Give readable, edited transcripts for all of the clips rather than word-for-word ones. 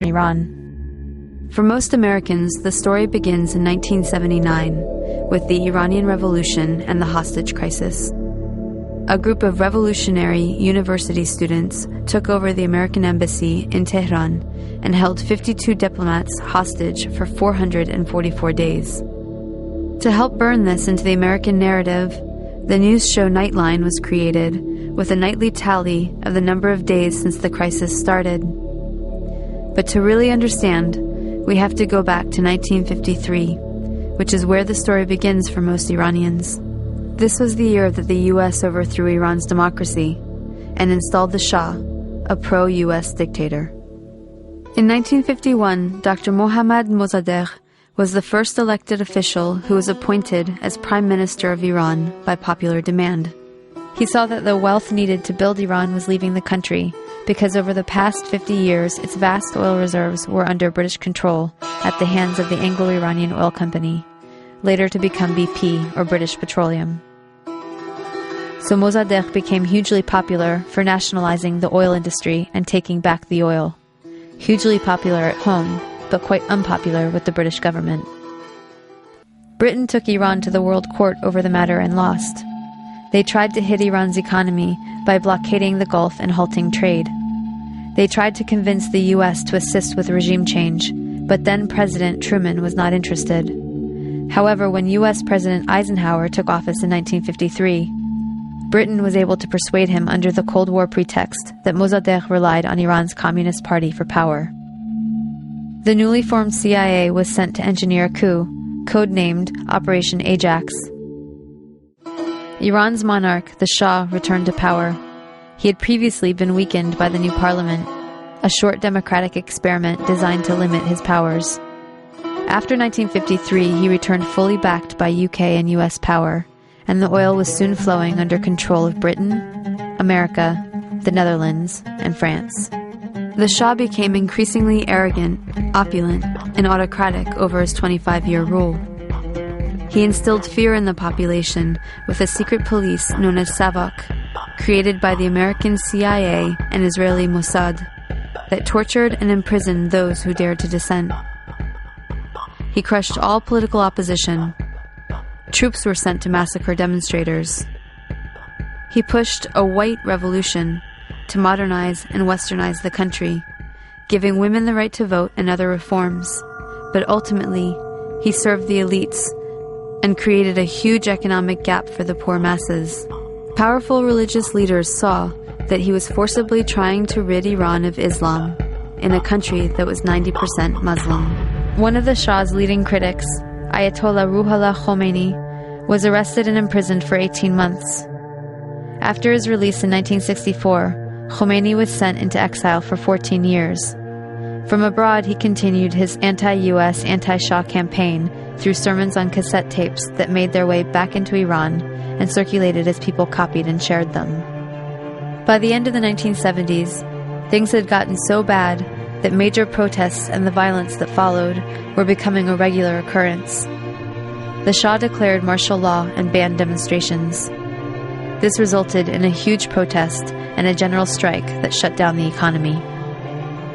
Iran. For most Americans, the story begins in 1979 with the Iranian Revolution and the hostage crisis. A group of revolutionary university students took over the American embassy in Tehran and held 52 diplomats hostage for 444 days. To help burn this into the American narrative, the news show Nightline was created with a nightly tally of the number of days since the crisis started. But to really understand, we have to go back to 1953, which is where the story begins for most Iranians. This was the year that the U.S. overthrew Iran's democracy and installed the Shah, a pro-U.S. dictator. In 1951, Dr. Mohammad Mossadegh was the first elected official who was appointed as Prime Minister of Iran by popular demand. He saw that the wealth needed to build Iran was leaving the country because over the past 50 years, its vast oil reserves were under British control at the hands of the Anglo-Iranian Oil Company, later to become BP, or British Petroleum. So Mossadegh became hugely popular for nationalizing the oil industry and taking back the oil. Hugely popular at home, but quite unpopular with the British government. Britain took Iran to the World Court over the matter and lost. They tried to hit Iran's economy by blockading the Gulf and halting trade. They tried to convince the U.S. to assist with regime change, but then President Truman was not interested. However, when U.S. President Eisenhower took office in 1953, Britain was able to persuade him under the Cold War pretext that Mossadegh relied on Iran's Communist Party for power. The newly formed CIA was sent to engineer a coup, codenamed Operation Ajax. Iran's monarch, the Shah, returned to power. He had previously been weakened by the new parliament, a short democratic experiment designed to limit his powers. After 1953, he returned fully backed by UK and US power, and the oil was soon flowing under control of Britain, America, the Netherlands, and France. The Shah became increasingly arrogant, opulent, and autocratic over his 25-year rule. He instilled fear in the population with a secret police known as Savak, created by the American CIA and Israeli Mossad, that tortured and imprisoned those who dared to dissent. He crushed all political opposition. Troops were sent to massacre demonstrators. He pushed a white revolution to modernize and westernize the country, giving women the right to vote and other reforms. But ultimately, he served the elites and created a huge economic gap for the poor masses. Powerful religious leaders saw that he was forcibly trying to rid Iran of Islam in a country that was 90% Muslim. One of the Shah's leading critics, Ayatollah Ruhollah Khomeini, was arrested and imprisoned for 18 months. After his release in 1964, Khomeini was sent into exile for 14 years. From abroad, he continued his anti-US, anti-Shah campaign through sermons on cassette tapes that made their way back into Iran and circulated as people copied and shared them. By the end of the 1970s, things had gotten so bad that major protests and the violence that followed were becoming a regular occurrence. The Shah declared martial law and banned demonstrations. This resulted in a huge protest and a general strike that shut down the economy.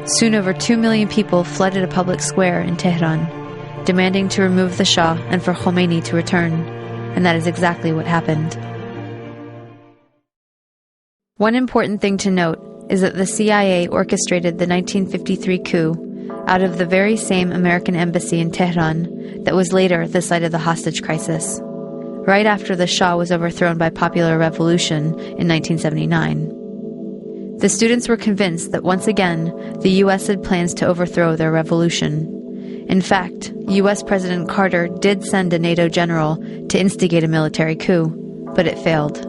Soon over 2 million people flooded a public square in Tehran, demanding to remove the Shah and for Khomeini to return, and that is exactly what happened. One important thing to note is that the CIA orchestrated the 1953 coup out of the very same American embassy in Tehran that was later the site of the hostage crisis, right after the Shah was overthrown by popular revolution in 1979. The students were convinced that once again, the U.S. had plans to overthrow their revolution. In fact, U.S. President Carter did send a NATO general to instigate a military coup, but it failed.